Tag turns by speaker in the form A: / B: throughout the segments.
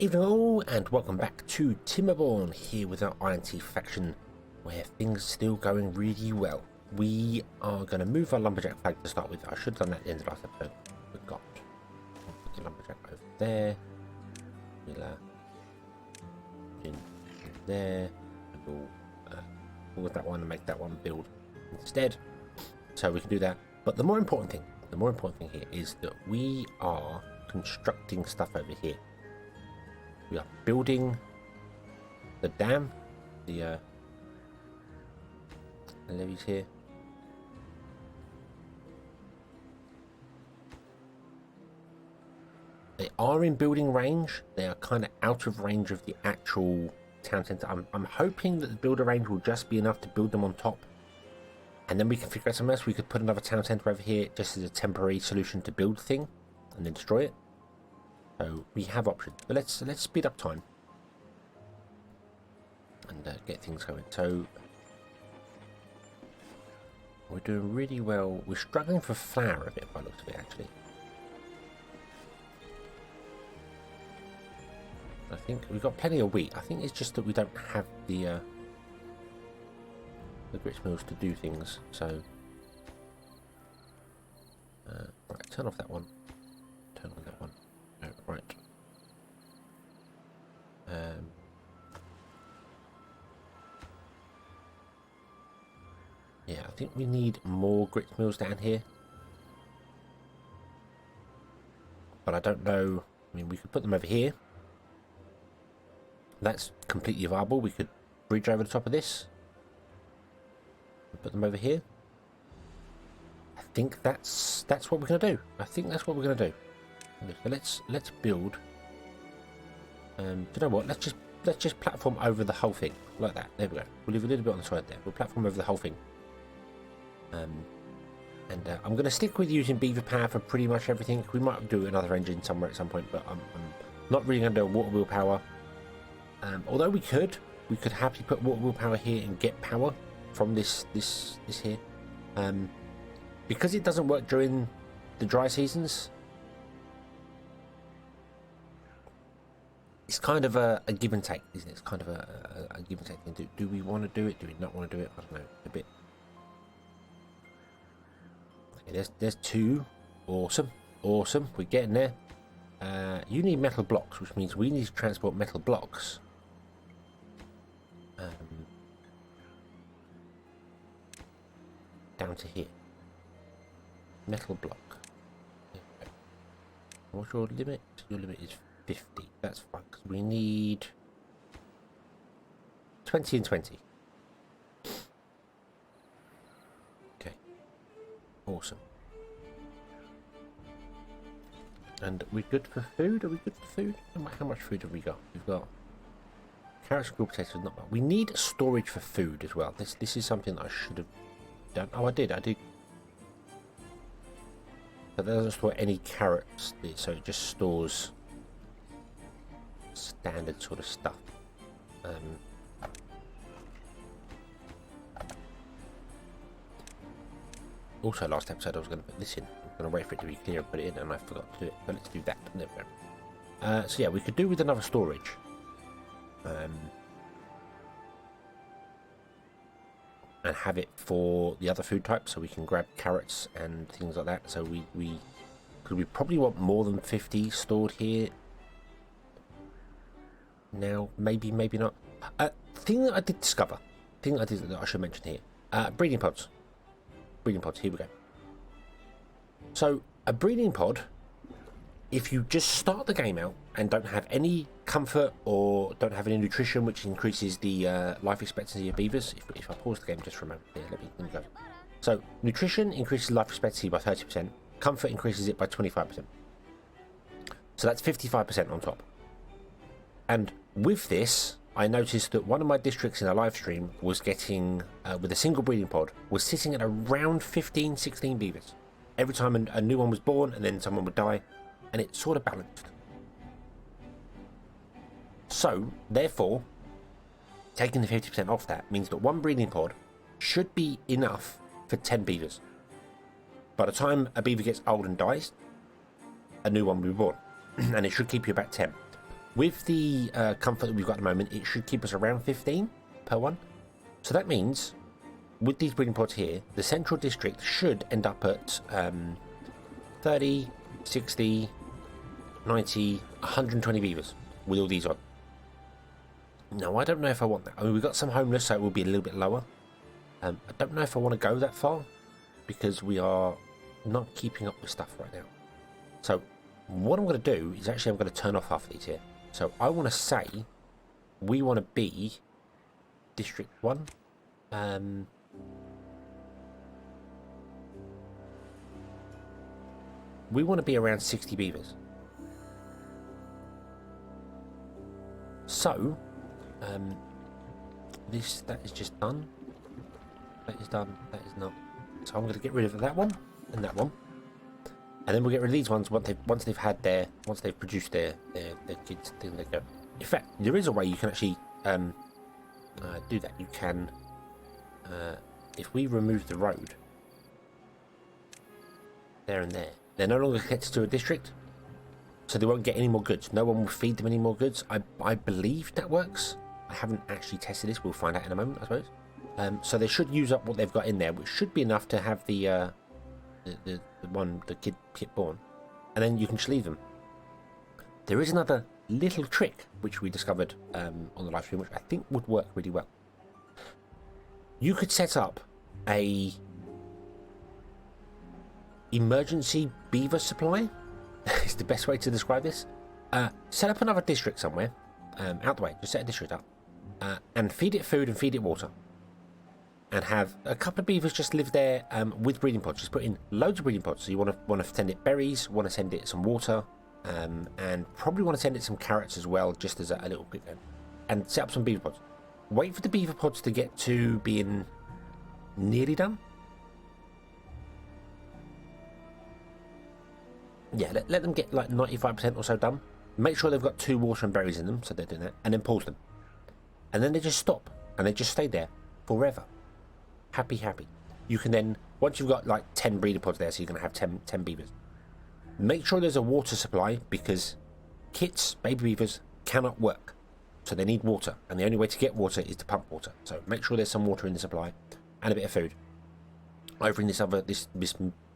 A: Evening all, and welcome back to Timberborn, here with our Iron Teeth faction, where things are still going really well. We are going to move our lumberjack flag to start with. I should have done that at the end of the last episode. Forgot. I'll put the lumberjack over there. We'll in there. And we'll pause that one and make that one build instead. So we can do that. But the more important thing here is that we are constructing stuff over here. We are building the dam, the levees here. They are in building range. They are kind of out of range of the actual town centre. I'm hoping that the builder range will just be enough to build them on top. And then we can figure out something else. We could put another town centre over here just as a temporary solution to build thing and then destroy it. So we have options, but let's speed up time and get things going. So we're doing really well. We're struggling for flour a bit by the looks of it, actually. I think we've got plenty of wheat. I think it's just that we don't have the grist mills to do things. So right, turn off that one. Turn on that one. Oh, right. Yeah, I think we need more grist mills down here. But I don't know. I mean, we could put them over here. That's completely viable. We could bridge over the top of this. Put them over here. I think that's what we're going to do. I think that's what we're going to do. So let's build. Do you know what? Let's just platform over the whole thing like that. There we go. We'll leave a little bit on the side there. We'll platform over the whole thing. I'm going to stick with using Beaver power for pretty much everything. We might do another engine somewhere at some point, but I'm not really going to do water wheel power. Although we could happily put water wheel power here and get power from this here. Because it doesn't work during the dry seasons. It's kind of a give and take, isn't it? It's kind of a give and take thing. Do we want to do it? Do we not want to do it? I don't know. A bit. Okay, there's two. Awesome. Awesome. We're getting there. You need metal blocks, which means we need to transport metal blocks. Down to here. Metal block. What's your limit? Your limit is 50. That's fine, because we need 20 and 20. Okay. Awesome. And we're good for food? Are we good for food? How much food have we got? We've got carrots, grilled potatoes, not bad. We need storage for food as well. This is something that I should have done. Oh, I did. But that doesn't store any carrots, so it just stores standard sort of stuff. Also, last episode I was going to put this in. I was going to wait for it to be clear and put it in, and I forgot to do it. But let's do that. There we go. So yeah, we could do with another storage. And have it for the other food types, so we can grab carrots and things like that. So we probably want more than 50 stored here. Now, maybe not. Thing that I did discover, that I should mention here, breeding pods. Breeding pods. Here we go. So a breeding pod, if you just start the game out and don't have any comfort or don't have any nutrition, which increases the life expectancy of beavers. If I pause the game just for a moment, here, let me go. So nutrition increases life expectancy by 30%. Comfort increases it by 25%. So that's 55% on top. And with this, I noticed that one of my districts in a live stream was getting, with a single breeding pod, was sitting at around 15, 16 beavers. Every time a new one was born, and then someone would die, and it sort of balanced. So, therefore, taking the 50% off that means that one breeding pod should be enough for 10 beavers. By the time a beaver gets old and dies, a new one will be born, and it should keep you about 10. with the comfort that we've got at the moment, it should keep us around 15 per one. So that means with these breeding pods here, the central district should end up at 30, 60, 90, 120 beavers with all these on. Now, I don't know if I want that. I mean, we've got some homeless, so it will be a little bit lower. I don't know if I want to go that far because we are not keeping up with stuff right now. So what I'm going to do is actually I'm going to turn off half of these here. So I want to say we want to be District 1. We want to be around 60 beavers. So, that is just done. That is done. That is not. So I'm going to get rid of that one and that one, and then we'll get rid of these ones once they've produced their kids. Then they go. In fact, there is a way you can actually do that. You can, if we remove the road there and there, they're no longer connected to a district, so they won't get any more goods. No one will feed them any more goods. I believe that works. I haven't actually tested this. We'll find out in a moment, I suppose. So they should use up what they've got in there, which should be enough to have the kid born, and then you can just leave them. There is another little trick which we discovered on the live stream, which I think would work really well. You could set up a emergency beaver supply. Is the best way to describe this. Set up another district somewhere, out the way. Just set a district up, and feed it food and feed it water, and have a couple of beavers just live there with breeding pods. Just put in loads of breeding pods. So you want to send it berries, want to send it some water, and probably want to send it some carrots as well, just as a little quick one. And set up some beaver pods. Wait for the beaver pods to get to being nearly done. Yeah, let them get like 95% or so done. Make sure they've got 2 water and berries in them, so they're doing that, and then pause them. And then they just stop, and they just stay there forever. Happy. You can then, once you've got like 10 breeder pods there, so you're going to have 10 beavers. Make sure there's a water supply, because kits, baby beavers, cannot work. So they need water, and the only way to get water is to pump water. So make sure there's some water in the supply, and a bit of food. Over in this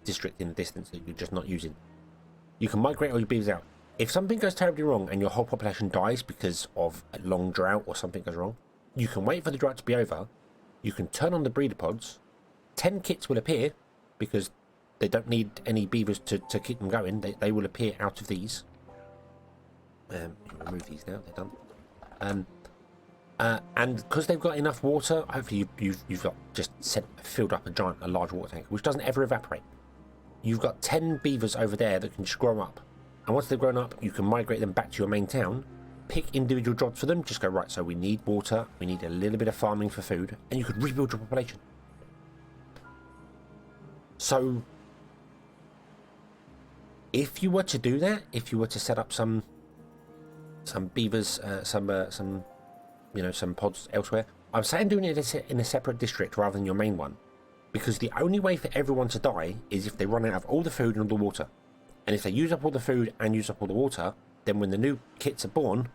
A: district in the distance that you're just not using. You can migrate all your beavers out. If something goes terribly wrong and your whole population dies because of a long drought or something goes wrong, you can wait for the drought to be over. You can turn on the breeder pods. 10 kits will appear because they don't need any beavers to keep them going. They will appear out of these. Remove these now. They're done. And because they've got enough water, hopefully you've got just filled up a large water tank, which doesn't ever evaporate. You've got 10 beavers over there that can just grow up. And once they've grown up, you can migrate them back to your main town, pick individual jobs for them, just go, right, so we need water, we need a little bit of farming for food, and you could rebuild your population. So, if you were to do that, if you were to set up some beavers, some pods elsewhere, I'm saying doing it in a separate district rather than your main one. Because the only way for everyone to die is if they run out of all the food and all the water. And if they use up all the food and use up all the water, then when the new kits are born,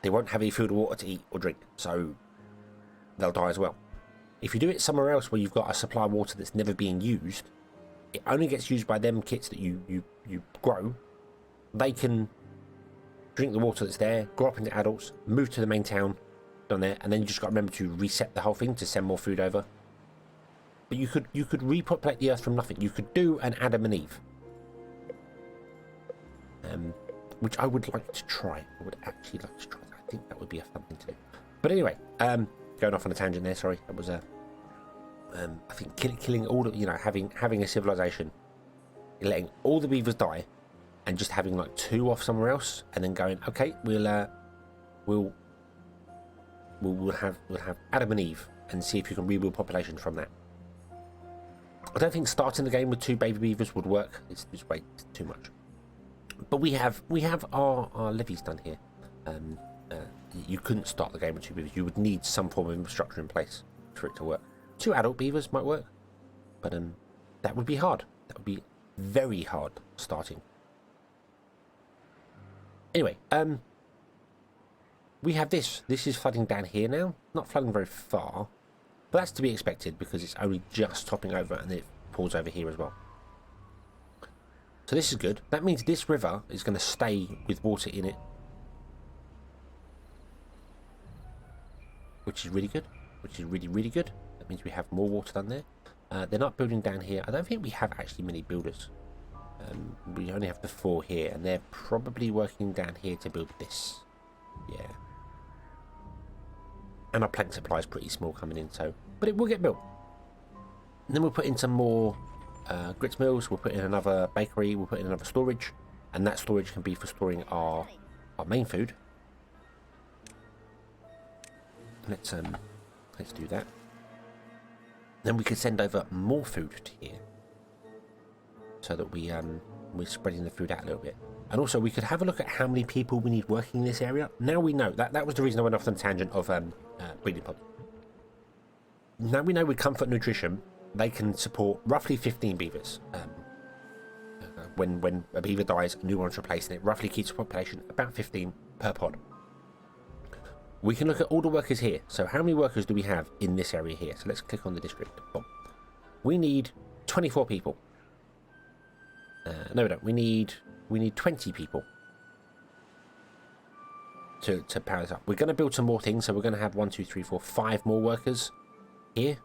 A: they won't have any food or water to eat or drink. So they'll die as well. If you do it somewhere else where you've got a supply of water that's never being used, it only gets used by them kits that you grow. They can drink the water that's there, grow up into adults, move to the main town down there, and then you just got to remember to reset the whole thing to send more food over. But you could repopulate the earth from nothing. You could do an Adam and Eve, which I would like to try. I would actually like to try that. I think that would be a fun thing to do. But anyway, going off on a tangent there. Sorry, that was I think killing all the, having a civilization, letting all the beavers die, and just having like 2 off somewhere else, and then going, okay, we'll have Adam and Eve, and see if you can rebuild population from that. I don't think starting the game with 2 baby beavers would work. It's way too much. But we have our levees done here. You couldn't start the game with 2 beavers. You would need some form of infrastructure in place for it to work. 2 adult beavers might work, but that would be hard. That would be very hard starting. Anyway, we have this. This is flooding down here now. Not flooding very far, but that's to be expected because it's only just topping over and it pours over here as well. So this is good. That means this river is going to stay with water in it, which is really good. Which is really, really good. That means we have more water down there. They're not building down here. I don't think we have actually many builders. We only have the 4 here, and they're probably working down here to build this. Yeah. And our plank supply is pretty small coming in, so... But it will get built. And then we'll put in some more grits mills. We'll put in another bakery. We'll put in another storage. And that storage can be for storing our main food. Let's do that. Then we can send over more food to here, so that we're spreading the food out a little bit. And also we could have a look at how many people we need working in this area. Now we know that was the reason I went off on the tangent of breeding pods. Now we know with Comfort Nutrition they can support roughly 15 beavers. When a beaver dies, a new one's replacing it. Roughly keeps the population about 15 per pod. We can look at all the workers here. So how many workers do we have in this area here? So let's click on the district. Boom. We need 24 people. No, we don't. We need 20 people to power this up. We're going to build some more things. So we're going to have 1, 2, 3, 4, 5 more workers here.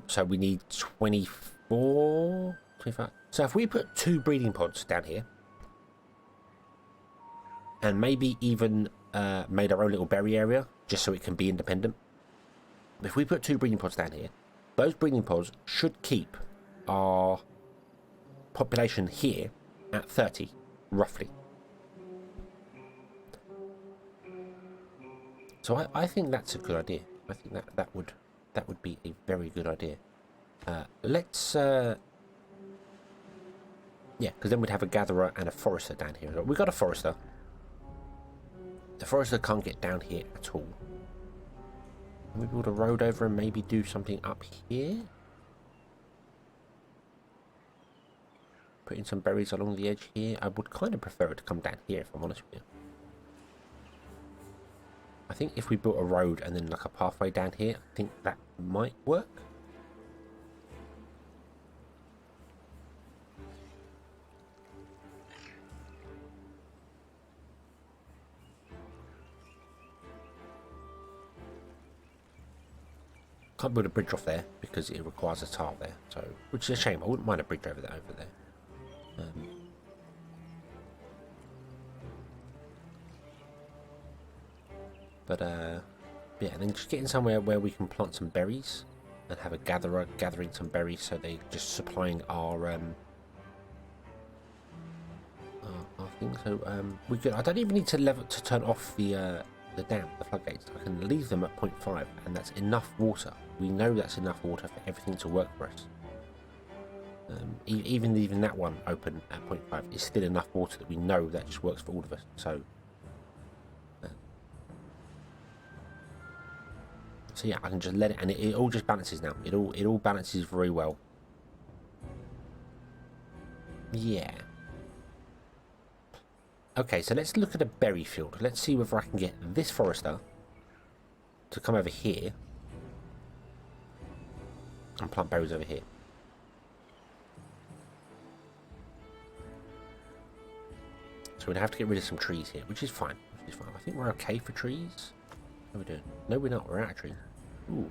A: So we need 24, 25. So if we put 2 breeding pods down here, and maybe even made our own little berry area, just so it can be independent. If we put 2 breeding pods down here, those breeding pods should keep our population here at 30, roughly. So I think that's a good idea. I think that would be a very good idea. Let's yeah, because then we'd have a gatherer and a forester down here. We've got a forester. The forester can't get down here at all. Can we build a road over and maybe do something up here? Put in some berries along the edge here. I would kind of prefer it to come down here, if I'm honest with you. I think if we built a road and then like a pathway down here, I think that might work. Can't build a bridge off there because it requires a tile there, so which is a shame. I wouldn't mind a bridge over there. Yeah, and then just getting somewhere where we can plant some berries and have a gatherer gathering some berries, so they just supplying our thing. So we could. I don't even need to turn off the dam, the floodgates. I can leave them at 0.5, and that's enough water. We know that's enough water for everything to work for us. Even leaving that one open at 0.5 is still enough water that we know that just works for all of us. So yeah, I can just let it, and it all just balances now. It all balances very well. Yeah. Okay, so let's look at a berry field. Let's see whether I can get this forester to come over here and plant berries over here. So we'd have to get rid of some trees here, which is fine. I think we're okay for trees. How are we doing? No, we're not. We're out of trees. Ooh.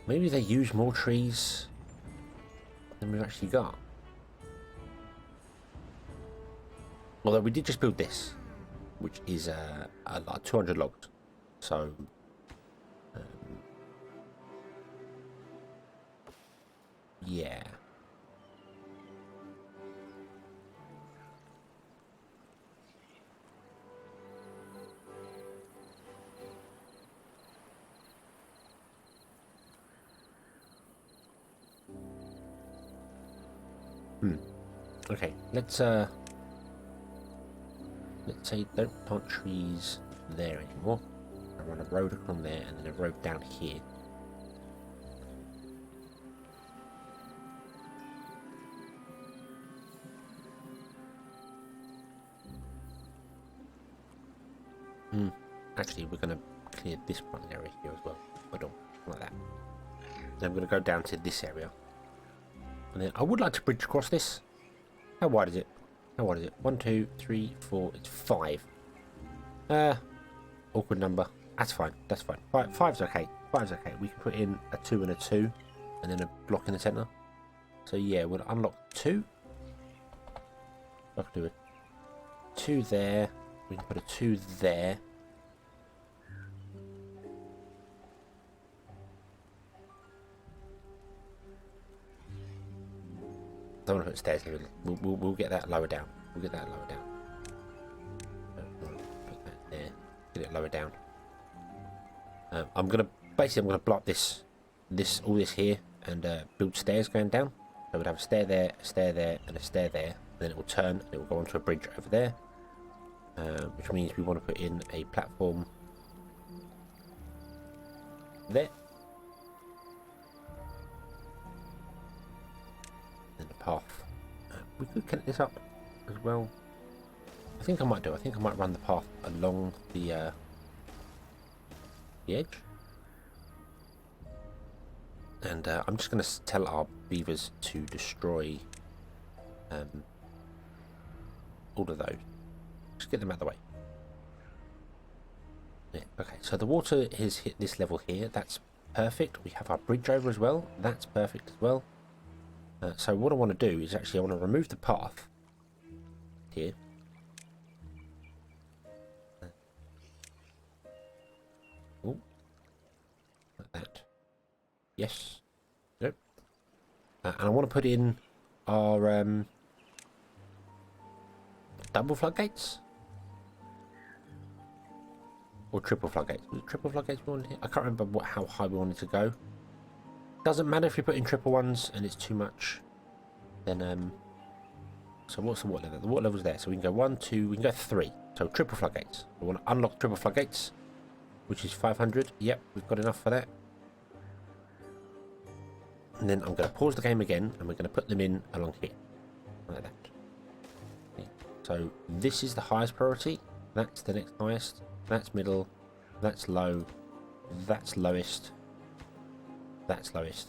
A: Maybe they use more trees than we've actually got. Although we did just build this, which is like 200 logs. So yeah. Okay, let's say don't plant trees there anymore. I run a road across there and then a road down here. Actually, we're going to clear this front area here as well. Hold on, like that. Then I'm going to go down to this area. And then I would like to bridge across this. How wide is it? How wide is it? 1, 2, 3, 4. It's 5. Awkward number. That's fine. That's fine. 5's okay. 5's okay. We can put in a 2 and a 2. And then a block in the centre. So yeah, we'll unlock 2. I can do a 2 there. We can put a 2 there. I don't want to put stairs in the middle. We'll get that lower down. We'll get that lower down. Put that there. Get it lower down. I'm gonna block this all this here and build stairs going down. So we'd have a stair there, and a stair there. And then it will turn and it will go onto a bridge over there. Which means we want to put in a platform there. And a path. We could connect this up as well. I think I might do. I think I might run the path along the edge. And I'm just going to tell our beavers to destroy all of those. Just get them out of the way. Yeah, okay, so the water has hit this level here. That's perfect. We have our bridge over as well. That's perfect as well. So what I want to do is actually I want to remove the path here. Oh, like that. Yes. Nope. And I want to put in our double floodgates or triple floodgates. Was it triple floodgates we wanted here? I can't remember how high we wanted to go. Doesn't matter if you put in triple ones and it's too much. Then so what's the water level? The water level's there, so we can go 1, 2, we can go 3. So triple floodgates. We want to unlock triple floodgates, which is 500. Yep, we've got enough for that. And then I'm going to pause the game again, and we're going to put them in along here, like that. Okay. So this is the highest priority. That's the next highest. That's middle. That's low. That's lowest. That's lowest.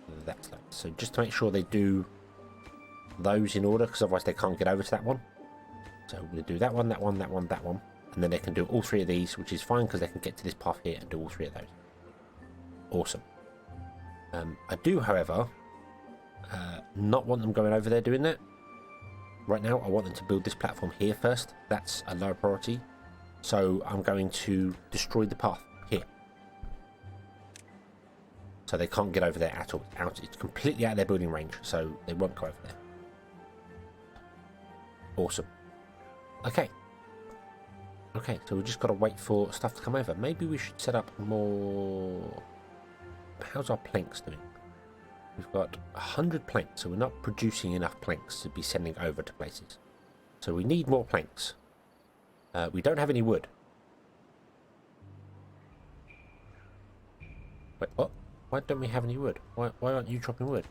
A: And that's lowest. So just to make sure they do those in order, because otherwise they can't get over to that one. So we'll do that one, that one, that one, that one, and then they can do all 3 of these, which is fine because they can get to this path here and do all 3 of those. Awesome. I do, however, not want them going over there doing that. Right now, I want them to build this platform here first. That's a lower priority. So I'm going to destroy the path here. So they can't get over there at all. It's completely out of their building range, so they won't go over there. Awesome. Okay. Okay, so we've just got to wait for stuff to come over. Maybe we should set up more... How's our planks doing? We've got 100 planks, so we're not producing enough planks to be sending over to places. So we need more planks. We don't have any wood. Wait, what? Why don't we have any wood? Why aren't you chopping wood?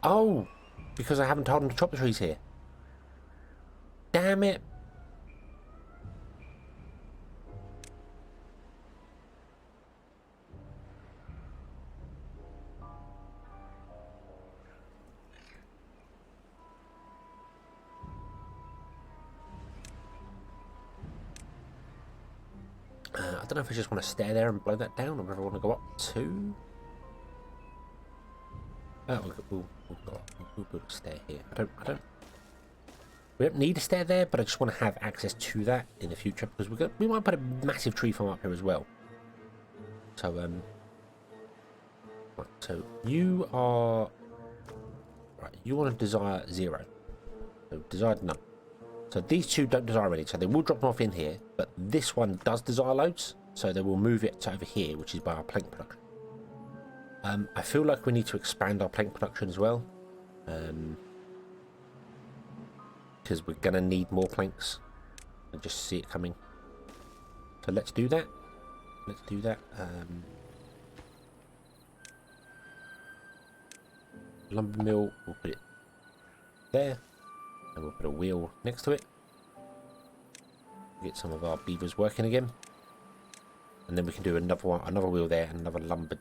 A: Oh! Because I haven't told them to chop the trees here. Damn it! I don't know if I just want to stay there and blow that down, or whether I want to go up too. We'll build a stair here. We don't need a stair there, but I just want to have access to that in the future because we might put a massive tree farm up here as well. So right, so you are right. You want to desire 0. So desired none. So these 2 don't desire any, so they will drop them off in here, but this one does desire loads, so they will move it to over here, which is by our plank production. I feel like we need to expand our plank production as well, because we're going to need more planks. I just see it coming. So let's do that. Let's do that. Lumber mill, we'll put it there. And we'll put a wheel next to it. get some of our beavers working again. And then we can do another wheel there, and another lumber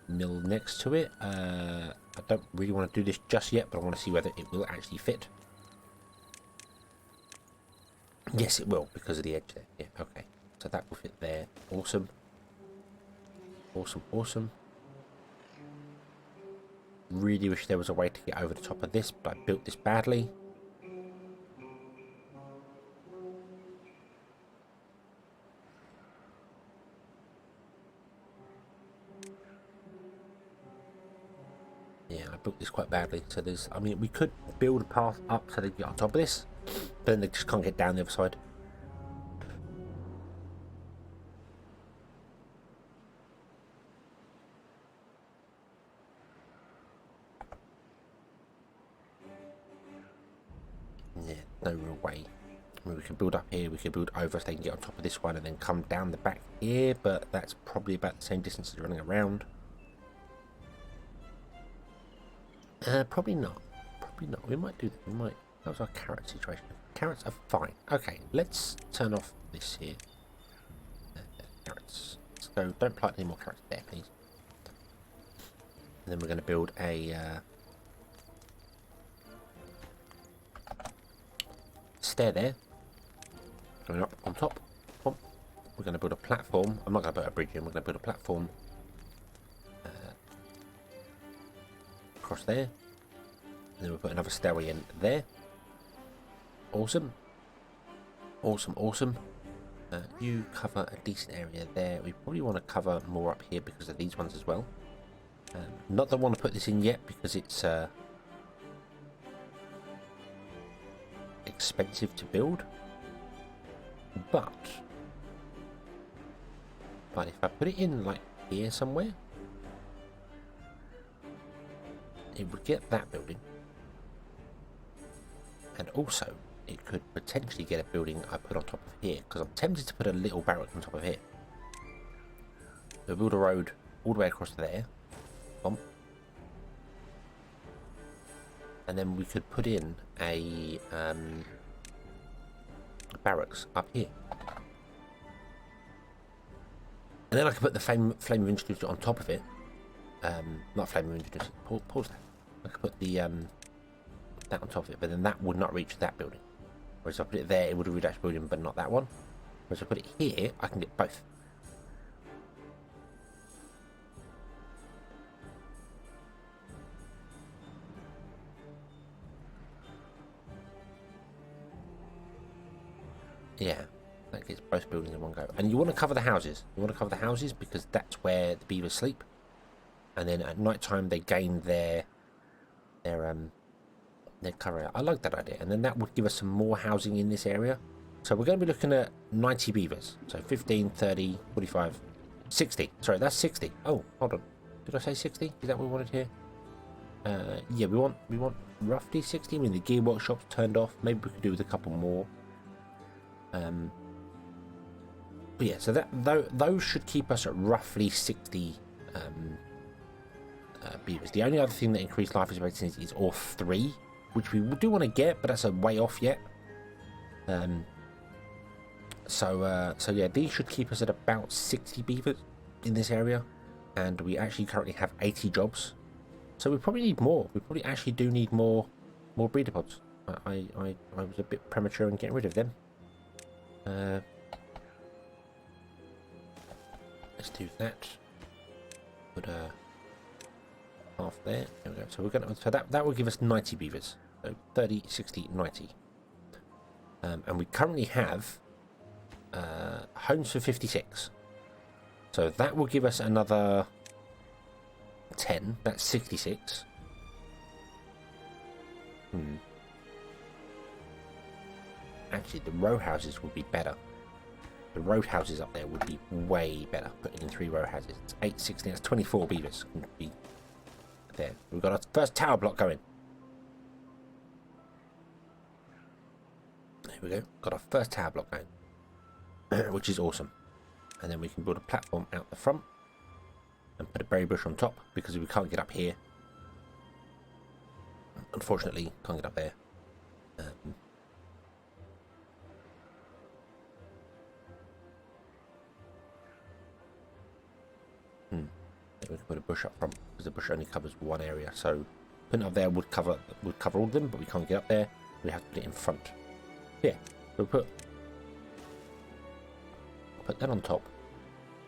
A: mill next to it. I don't really want to do this just yet, but I want to see whether it will actually fit. Yes, it will, because of the edge there. Yeah, okay. So that will fit there. Awesome. Awesome, awesome. Really wish there was a way to get over the top of this, but I built this badly. Yeah, I built this quite badly. So there's, I mean, we could build a path up so they get on top of this, but then they just can't get down the other side. Yeah, no real way. I mean, we can build up here, we can build over so they can get on top of this one and then come down the back here, but that's probably about the same distance as running around. Probably not. Probably not. We might do that. We might. That was our carrot situation. Carrots are fine. Okay, let's turn off this here. Carrots. Let's go. Don't plant any more carrots there, please. And then we're going to build a stair there. Going up on top. We're going to build a platform. I'm not going to put a bridge in. We're going to build a platform across there. And then we'll put another stairway in there. Awesome. Awesome, awesome. You cover a decent area there. We probably want to cover more up here because of these ones as well. Not that I want to put this in yet because it's expensive to build. But if I put it in like here somewhere, it would get that building. And also, it could potentially get a building I put on top of here, because I'm tempted to put a little barrack on top of here. So build a road all the way across there. Bump. And then we could put in a barracks up here. And then I could put the flame of introducer on top of it. Not flame of introducer. Pause that. I could put the that on top of it, but then that would not reach that building. Whereas if I put it there, it would have reached that building, but not that one. Whereas if I put it here, I can get both. Yeah, that gets both buildings in one go. And you want to cover the houses. You want to cover the houses because that's where the beavers sleep. And then at night time they gain their cover. I like that idea. And then that would give us some more housing in this area. So we're going to be looking at 90 beavers. So 15, 30, 45, 60. Sorry, that's 60. Oh, hold on. Did I say 60? Is that what we wanted here? Yeah, we want roughly 60. I mean, the gear workshop's turned off. Maybe we could do with a couple more. But yeah, so those should keep us at roughly 60 beavers. The only other thing that increased life expectancy is ORF 3, which we do want to get, but that's a way off yet. So yeah, these should keep us at about 60 beavers in this area, and we actually currently have 80 jobs. So we probably need more. We probably actually do need more breeder pods. I was a bit premature in getting rid of them. Let's do that. Put half there. There we go. So we're gonna. So that will give us 90 beavers. So 30, 60, 90. And we currently have homes for 56. So that will give us another 10. That's 66. Actually, the row houses would be better. The row houses up there would be way better. Putting in 3 row houses. It's 8, 16, that's 24 beavers. Can be there. We've got our first tower block going. There we go. Got our first tower block going. Which is awesome. And then we can build a platform out the front. And put a berry bush on top. Because we can't get up here. Unfortunately, can't get up there. We can put a bush up front because the bush only covers one area. So putting it up there would cover all of them, but we can't get up there. We have to put it in front. Yeah, we'll put that on top.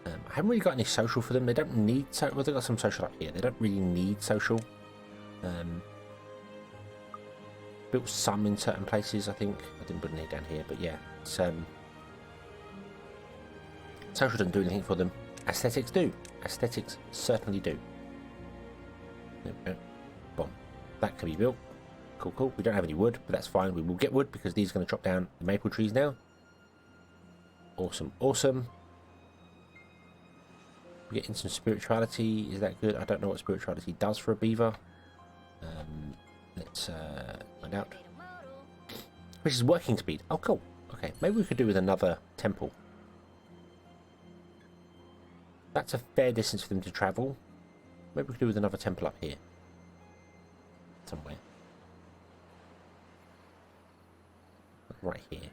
A: I haven't really got any social for them. They don't need social. Well, they've got some social up here. They don't really need social. Built some in certain places, I think. I didn't put any down here, but yeah, it's, social doesn't do anything for them. Aesthetics do. Aesthetics certainly do. There we go. Boom. That can be built. Cool, cool. We don't have any wood, but that's fine. We will get wood because these are going to chop down the maple trees now. Awesome, awesome. We're getting some spirituality. Is that good? I don't know what spirituality does for a beaver. Let's find out. Which is working speed. Oh, cool. Okay, maybe we could do with another temple. That's a fair distance for them to travel. Maybe we could do with another temple up here. Somewhere. Right here.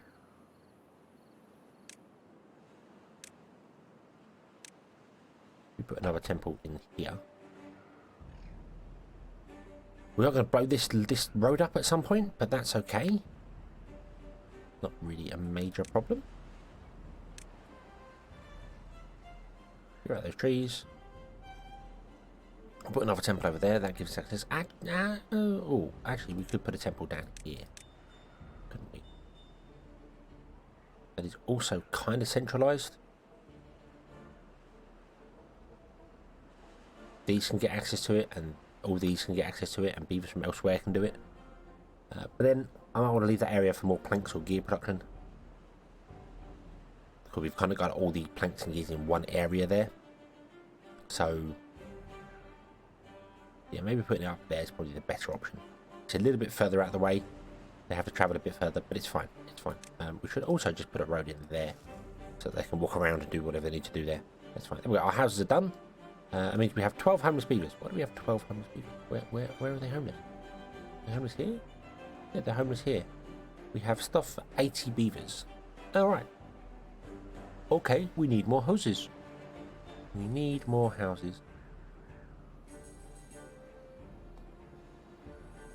A: We put another temple in here. We are going to blow this road up at some point, but that's okay. Not really a major problem. Clear out those trees. I'll put another temple over there. That gives us access. Oh, actually, we could put a temple down here, couldn't we? That is also kind of centralized. These can get access to it, and all these can get access to it, and beavers from elsewhere can do it. But then I might want to leave that area for more planks or gear production. Because we've kind of got all the planks and gears in one area there. So, yeah, maybe putting it up there is probably the better option. It's a little bit further out of the way. They have to travel a bit further, but it's fine. It's fine. We should also just put a road in there so that they can walk around and do whatever they need to do there. That's fine. There we go. Our houses are done. I mean, we have 12 homeless beavers. Why do we have 12 homeless beavers? Where are they homeless? Are they homeless here? Yeah, they're homeless here. We have stuff for 80 beavers. Alright. Okay, we need more houses. We need more houses.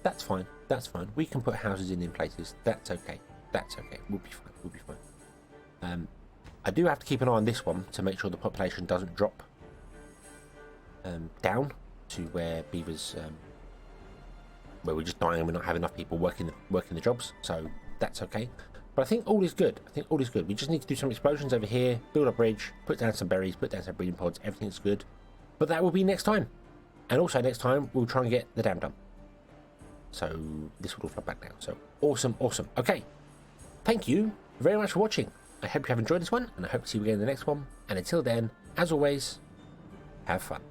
A: That's fine. That's fine. We can put houses in places. That's okay. That's okay. We'll be fine. We'll be fine. I do have to keep an eye on this one to make sure the population doesn't drop down to where beavers, where we're just dying and we're not having enough people working the jobs. So that's okay. But I think all is good. I think all is good. We just need to do some explosions over here, build a bridge, put down some berries, put down some breeding pods. Everything's good. But that will be next time. And also next time we'll try and get the dam done. So this will all flood back now. So awesome, awesome. Okay. Thank you very much for watching. I hope you have enjoyed this one, and I hope to see you again in the next one. And until then, as always, have fun.